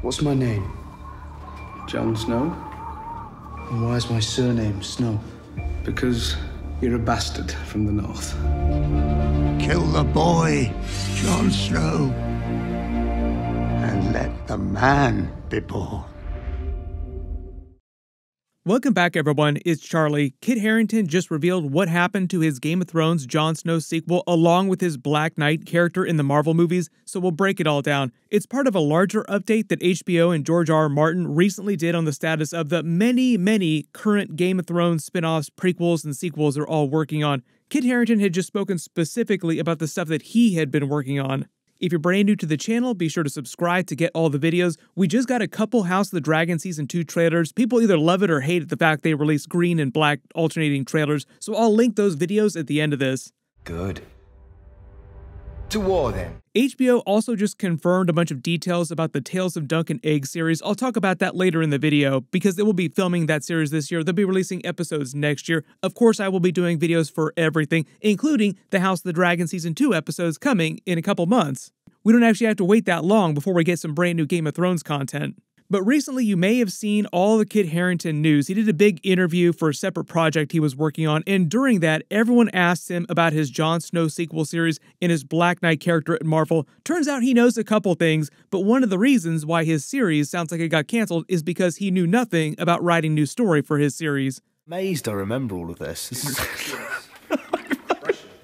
What's my name? Jon Snow? And why is my surname Snow? Because you're a bastard from the north. Kill the boy, Jon Snow, and let the man be born. Welcome back, everyone. It's Charlie. Kit Harington just revealed what happened to his Game of Thrones Jon Snow sequel along with his Black Knight character in the Marvel movies, so we'll break it all down. It's part of a larger update that HBO and George R. R. Martin recently did on the status of the many current Game of Thrones spin-offs, prequels, and sequels they're all working on. Kit Harington had just spoken specifically about the stuff that he had been working on. If you're brand new to the channel, be sure to subscribe to get all the videos. We just got a couple House of the Dragon Season 2 trailers. People either love it or hate it, the fact they released green and black alternating trailers, so I'll link those videos at the end of this. Good. To war, then. HBO also just confirmed a bunch of details about the Tales of Dunk and Egg series. I'll talk about that later in the video, because they will be filming that series this year. They'll be releasing episodes next year. Of course, I will be doing videos for everything, including the House of the Dragon Season 2 episodes coming in a couple months. We don't actually have to wait that long before we get some brand new Game of Thrones content. But recently, you may have seen all the Kit Harington news. He did a big interview for a separate project he was working on, and during that, everyone asked him about his Jon Snow sequel series and his Black Knight character at Marvel. Turns out he knows a couple things, but one of the reasons why his series sounds like it got canceled is because he knew nothing about writing new story for his series. Amazed I remember all of this.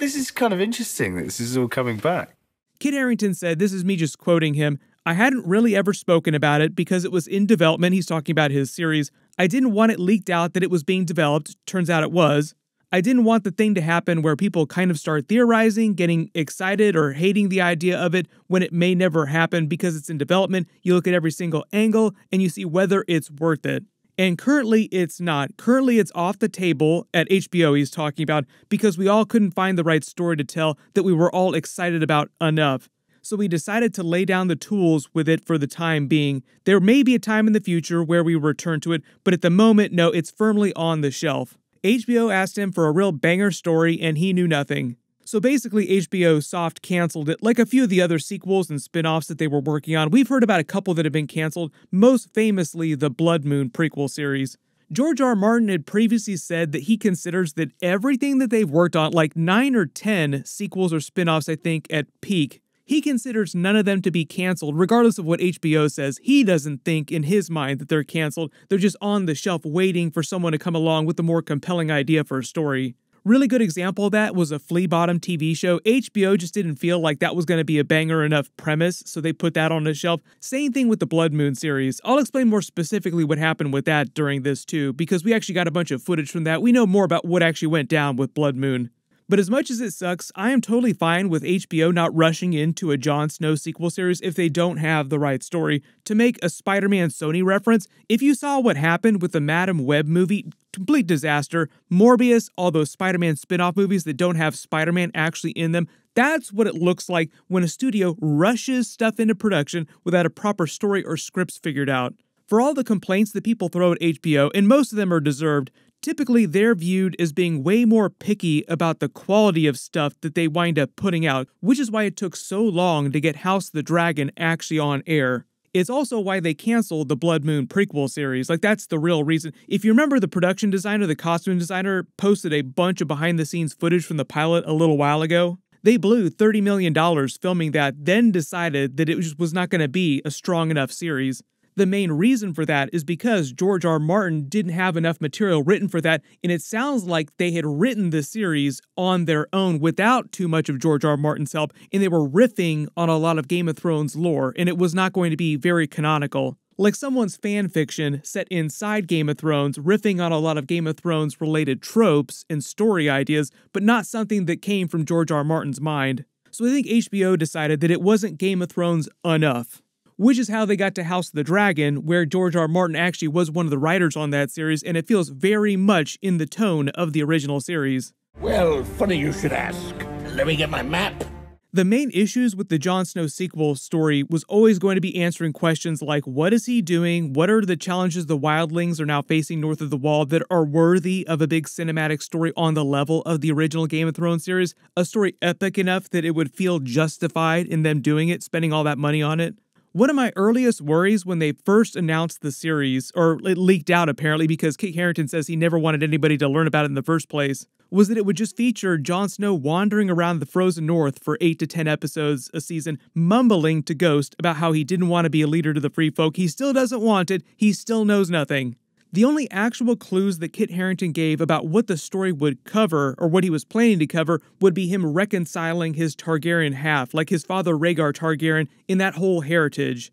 This is kind of interesting that this is all coming back. Kit Harington said, this is me just quoting him, "I hadn't really ever spoken about it because it was in development." He's talking about his series. "I didn't want it leaked out that it was being developed." Turns out it was. "I didn't want the thing to happen where people kind of start theorizing, getting excited or hating the idea of it when it may never happen because it's in development. You look at every single angle and you see whether it's worth it. And currently it's not. Currently it's off the table at HBO," he's talking about, "because we all couldn't find the right story to tell that we were all excited about enough. So we decided to lay down the tools with it for the time being. There may be a time in the future where we return to it, but at the moment, no, it's firmly on the shelf." HBO asked him for a real banger story and he knew nothing. So basically, HBO soft canceled it, like a few of the other sequels and spin-offs that they were working on. We've heard about a couple that have been canceled, most famously the Blood Moon prequel series. George R. R. Martin had previously said that he considers that everything that they've worked on, like 9 or 10 sequels or spin-offs, I think, at peak, he considers none of them to be canceled, regardless of what HBO says. He doesn't think in his mind that they're canceled. They're just on the shelf waiting for someone to come along with a more compelling idea for a story. Really good example of that was a Flea Bottom TV show. HBO just didn't feel like that was going to be a banger enough premise, so they put that on the shelf. Same thing with the Blood Moon series. I'll explain more specifically what happened with that during this too, because we actually got a bunch of footage from that. We know more about what actually went down with Blood Moon. But as much as it sucks, I am totally fine with HBO not rushing into a Jon Snow sequel series if they don't have the right story. To make a Spider-Man Sony reference, if you saw what happened with the Madam Web movie, complete disaster, Morbius, all those Spider-Man spin-off movies that don't have Spider-Man actually in them, that's what it looks like when a studio rushes stuff into production without a proper story or scripts figured out. For all the complaints that people throw at HBO, and most of them are deserved, typically they're viewed as being way more picky about the quality of stuff that they wind up putting out, which is why it took so long to get House of the Dragon actually on air. It's also why they canceled the Blood Moon prequel series. Like, that's the real reason. If you remember, the production designer, the costume designer, posted a bunch of behind-the-scenes footage from the pilot a little while ago. They blew $30 million filming that, then decided that it just was not going to be a strong enough series. The main reason for that is because George R. R. Martin didn't have enough material written for that, and it sounds like they had written the series on their own without too much of George R. R. Martin's help, and they were riffing on a lot of Game of Thrones lore, and it was not going to be very canonical. Like someone's fan fiction set inside Game of Thrones, riffing on a lot of Game of Thrones related tropes and story ideas, but not something that came from George R. R. Martin's mind. So I think HBO decided that it wasn't Game of Thrones enough. Which is how they got to House of the Dragon, where George R. R. Martin actually was one of the writers on that series, and it feels very much in the tone of the original series. Well, funny you should ask. Let me get my map. The main issues with the Jon Snow sequel story was always going to be answering questions like, what is he doing? What are the challenges the wildlings are now facing north of the Wall that are worthy of a big cinematic story on the level of the original Game of Thrones series? A story epic enough that it would feel justified in them doing it, spending all that money on it? One of my earliest worries when they first announced the series, or it leaked out apparently because Kit Harington says he never wanted anybody to learn about it in the first place, was that it would just feature Jon Snow wandering around the frozen north for 8 to 10 episodes a season, mumbling to Ghost about how he didn't want to be a leader to the free folk, he still doesn't want it, he still knows nothing. The only actual clues that Kit Harington gave about what the story would cover, or what he was planning to cover, would be him reconciling his Targaryen half, like his father Rhaegar Targaryen, in that whole heritage.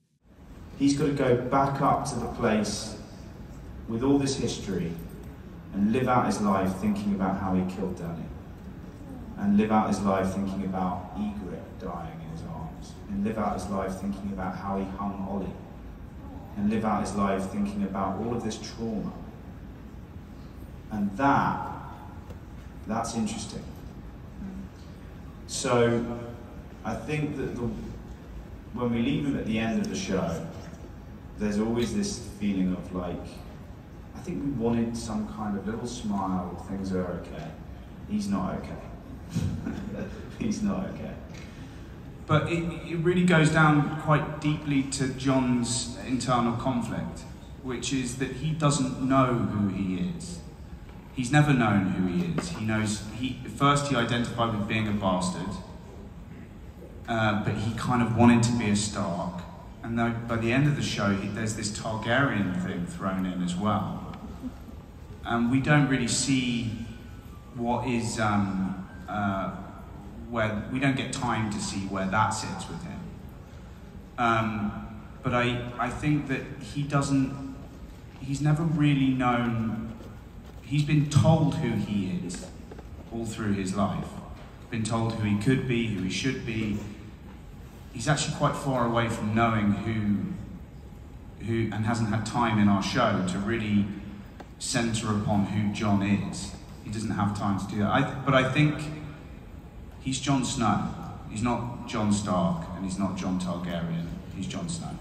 He's got to go back up to the place with all this history and live out his life thinking about how he killed Dany. And live out his life thinking about Ygritte dying in his arms. And live out his life thinking about how he hung Ollie. And live out his life thinking about all of this trauma. And that's interesting. So I think that when we leave him at the end of the show, there's always this feeling of like, I think we wanted some kind of little smile, things are okay. He's not okay. He's not okay. But it really goes down quite deeply to Jon's internal conflict, which is that he doesn't know who he is. He's never known who he is. He knows, first he identified with being a bastard, but he kind of wanted to be a Stark. And by the end of the show, there's this Targaryen thing thrown in as well. And we don't really see what is, where we don't get time to see where that sits with him. But I think that he's never really known, he's been told who he is all through his life. Been told who he could be, who he should be. He's actually quite far away from knowing who and hasn't had time in our show to really center upon who Jon is. He doesn't have time to do that. But I think he's Jon Snow. He's not Jon Stark, and he's not Jon Targaryen. He's Jon Snow.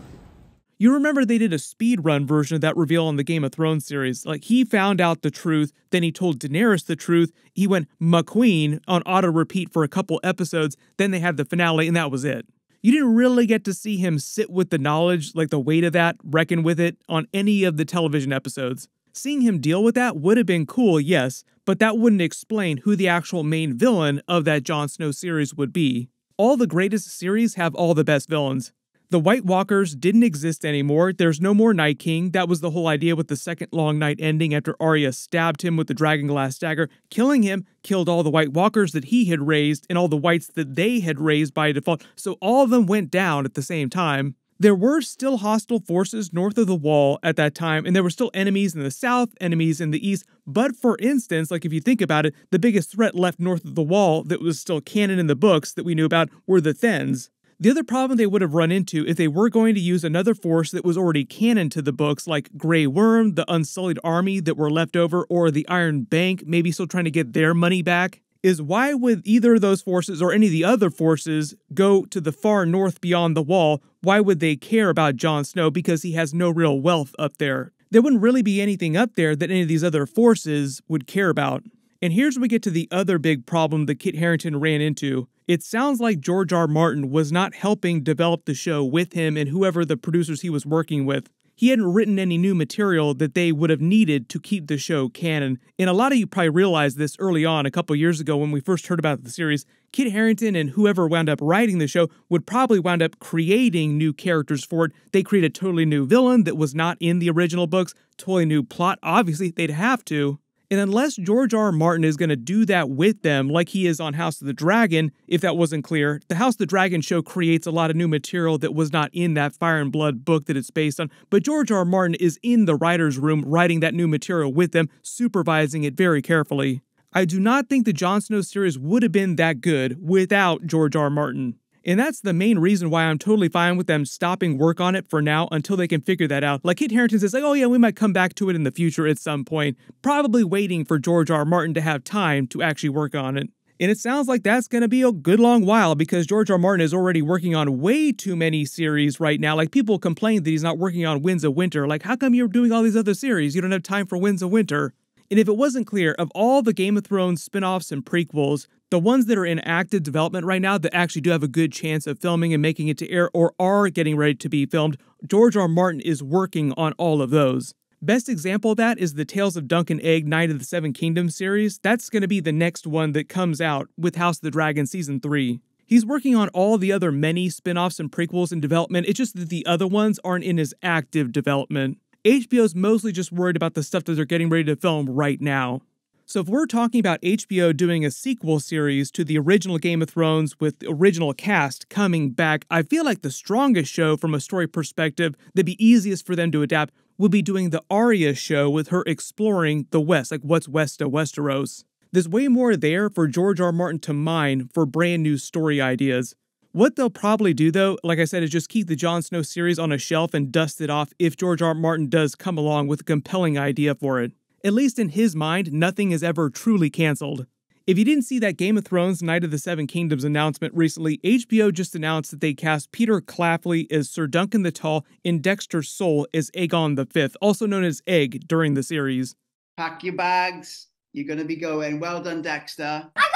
You remember they did a speedrun version of that reveal on the Game of Thrones series. Like, he found out the truth, then he told Daenerys the truth, he went McQueen on auto-repeat for a couple episodes, then they had the finale, and that was it. You didn't really get to see him sit with the knowledge, like the weight of that, reckon with it, on any of the television episodes. Seeing him deal with that would have been cool, yes, but that wouldn't explain who the actual main villain of that Jon Snow series would be. All the greatest series have all the best villains. The White Walkers didn't exist anymore, there's no more Night King, that was the whole idea with the second long night ending after Arya stabbed him with the Dragonglass dagger. Killing him killed all the White Walkers that he had raised and all the Whites that they had raised by default, so all of them went down at the same time. There were still hostile forces north of the Wall at that time, and there were still enemies in the south, enemies in the east, but for instance, like if you think about it, the biggest threat left north of the Wall that was still canon in the books that we knew about were the Thenns. The other problem they would have run into if they were going to use another force that was already canon to the books, like Grey Worm, the Unsullied Army that were left over, or the Iron Bank, maybe still trying to get their money back, is why would either of those forces or any of the other forces go to the far north beyond the Wall? Why would they care about Jon Snow? Because he has no real wealth up there. There wouldn't really be anything up there that any of these other forces would care about. And here's where we get to the other big problem that Kit Harington ran into. It sounds like George R. Martin was not helping develop the show with him and whoever the producers he was working with. He hadn't written any new material that they would have needed to keep the show canon. And a lot of you probably realized this early on, a couple years ago when we first heard about the series. Kit Harington and whoever wound up writing the show would probably wound up creating new characters for it. They created a totally new villain that was not in the original books, totally new plot. Obviously, they'd have to. And unless George R. R. Martin is going to do that with them like he is on House of the Dragon, if that wasn't clear, the House of the Dragon show creates a lot of new material that was not in that Fire and Blood book that it's based on, but George R. R. Martin is in the writer's room writing that new material with them, supervising it very carefully. I do not think the Jon Snow series would have been that good without George R. R. Martin. And that's the main reason why I'm totally fine with them stopping work on it for now until they can figure that out. Like Kit Harington says, like, oh yeah, we might come back to it in the future at some point, probably waiting for George R. R. Martin to have time to actually work on it. And it sounds like that's going to be a good long while because George R. R. Martin is already working on way too many series right now. Like, people complain that he's not working on Winds of Winter. Like, how come you're doing all these other series? You don't have time for Winds of Winter. And if it wasn't clear, of all the Game of Thrones spin-offs and prequels, The ones that are in active development right now that actually do have a good chance of filming and making it to air or are getting ready to be filmed, George R. R. Martin is working on all of those. Best example of that is the Tales of Dunk and Egg Knight of the Seven Kingdoms series. That's going to be the next one that comes out with House of the Dragon Season 3. He's working on all the other many spin-offs and prequels in development, it's just that the other ones aren't in his active development. HBO's mostly just worried about the stuff that they're getting ready to film right now. So if we're talking about HBO doing a sequel series to the original Game of Thrones with the original cast coming back, I feel like the strongest show from a story perspective that'd be easiest for them to adapt would be doing the Arya show with her exploring the West, like what's west of Westeros. There's way more there for George R. R. Martin to mine for brand new story ideas. What they'll probably do though, like I said, is just keep the Jon Snow series on a shelf and dust it off if George R. R. Martin does come along with a compelling idea for it. At least in his mind, nothing is ever truly canceled. If you didn't see that Game of Thrones Knight of the Seven Kingdoms announcement recently, HBO just announced that they cast Peter Clafley as Sir Duncan the Tall and Dexter Soule as Aegon V, also known as Egg, during the series. Pack your bags. You're going to be going. Well done, Dexter. I got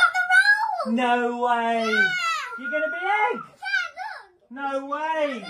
the role! No way! Yeah. You're going to be Egg! Yeah, look. No way!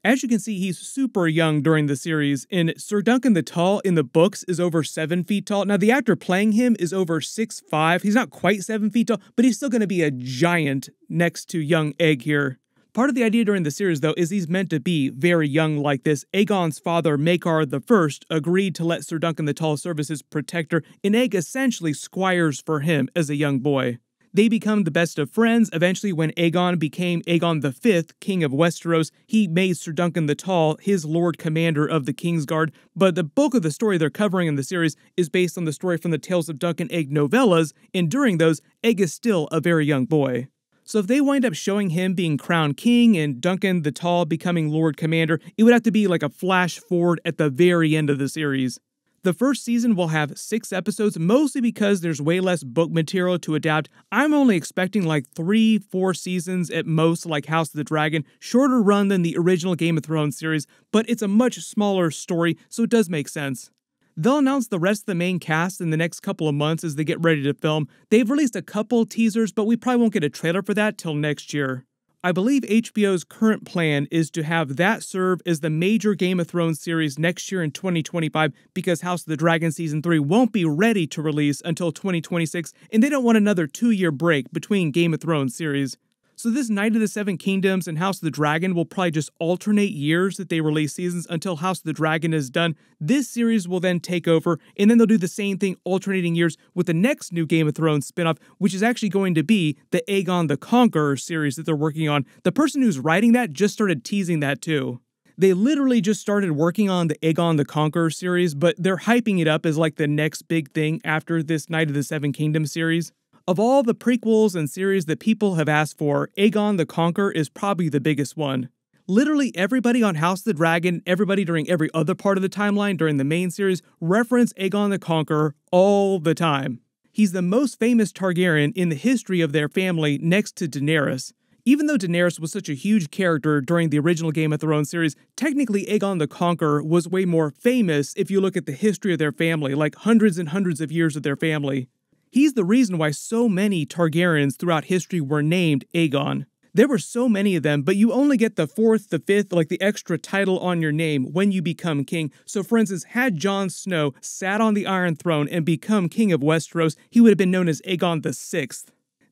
As you can see, he's super young during the series, and Sir Duncan the Tall in the books is over 7 feet tall. Now, the actor playing him is over 6'5". He's not quite 7 feet tall, but he's still going to be a giant next to young Egg here. Part of the idea during the series, though, is he's meant to be very young like this. Aegon's father, Maekar I, agreed to let Sir Duncan the Tall serve as his protector, and Egg essentially squires for him as a young boy. They become the best of friends. Eventually, when Aegon became Aegon V, King of Westeros, he made Sir Duncan the Tall his Lord Commander of the Kingsguard. But the bulk of the story they're covering in the series is based on the story from the Tales of Dunk and Egg novellas, and during those, Egg is still a very young boy. So if they wind up showing him being crowned king and Duncan the Tall becoming Lord Commander, it would have to be like a flash forward at the very end of the series. The first season will have 6 episodes, mostly because there's way less book material to adapt. I'm only expecting like 3-4 seasons at most, like House of the Dragon, shorter run than the original Game of Thrones series, but it's a much smaller story, so it does make sense. They'll announce the rest of the main cast in the next couple of months as they get ready to film. They've released a couple teasers, but we probably won't get a trailer for that till next year. I believe HBO's current plan is to have that serve as the major Game of Thrones series next year in 2025 because House of the Dragon Season 3 won't be ready to release until 2026, and they don't want another 2-year break between Game of Thrones series. So this Knight of the Seven Kingdoms and House of the Dragon will probably just alternate years that they release seasons until House of the Dragon is done. This series will then take over, and then they'll do the same thing alternating years with the next new Game of Thrones spinoff, which is actually going to be the Aegon the Conqueror series that they're working on. The person who's writing that just started teasing that too. They literally just started working on the Aegon the Conqueror series, but they're hyping it up as like the next big thing after this Knight of the Seven Kingdoms series. Of all the prequels and series that people have asked for, Aegon the Conqueror is probably the biggest one. Literally everybody on House of the Dragon, everybody during every other part of the timeline during the main series, reference Aegon the Conqueror all the time. He's the most famous Targaryen in the history of their family next to Daenerys. Even though Daenerys was such a huge character during the original Game of Thrones series, technically Aegon the Conqueror was way more famous if you look at the history of their family, like hundreds and hundreds of years of their family. He's the reason why so many Targaryens throughout history were named Aegon. There were so many of them, but you only get the 4th, the 5th, like the extra title on your name when you become king. So for instance, had Jon Snow sat on the Iron Throne and become king of Westeros, he would have been known as Aegon VI.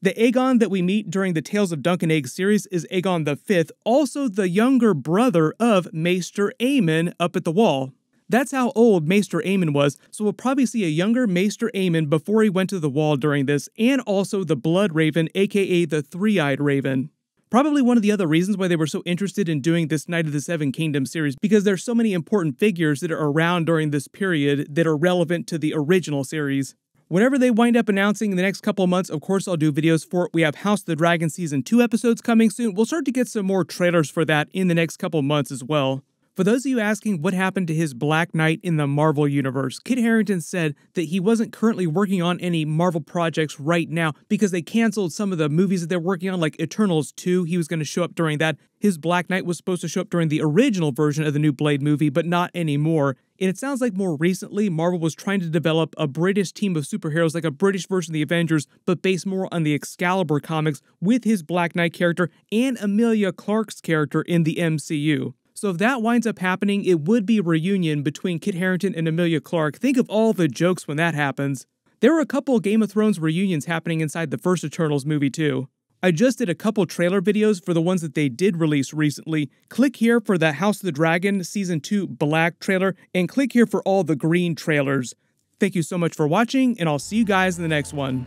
The Aegon that we meet during the Tales of Dunk and Egg series is Aegon V, also the younger brother of Maester Aemon up at the Wall. That's how old Maester Aemon was, so we'll probably see a younger Maester Aemon before he went to the Wall during this, and also the Blood Raven, aka the Three-Eyed Raven. Probably one of the other reasons why they were so interested in doing this Knight of the Seven Kingdoms series, because there's so many important figures that are around during this period that are relevant to the original series. Whenever they wind up announcing in the next couple of months, of course I'll do videos for it. We have House of the Dragon Season 2 episodes coming soon. We'll start to get some more trailers for that in the next couple of months as well. For those of you asking what happened to his Black Knight in the Marvel Universe, Kit Harington said that he wasn't currently working on any Marvel projects right now because they canceled some of the movies that they're working on, like Eternals 2. He was going to show up during that. His Black Knight was supposed to show up during the original version of the new Blade movie, but not anymore. And it sounds like more recently, Marvel was trying to develop a British team of superheroes, like a British version of the Avengers, but based more on the Excalibur comics with his Black Knight character and Emilia Clarke's character in the MCU. So if that winds up happening, it would be a reunion between Kit Harington and Emilia Clarke. Think of all the jokes when that happens. There were a couple Game of Thrones reunions happening inside the first Eternals movie too. I just did a couple trailer videos for the ones that they did release recently. Click here for the House of the Dragon Season 2 Black trailer, and click here for all the green trailers. Thank you so much for watching, and I'll see you guys in the next one.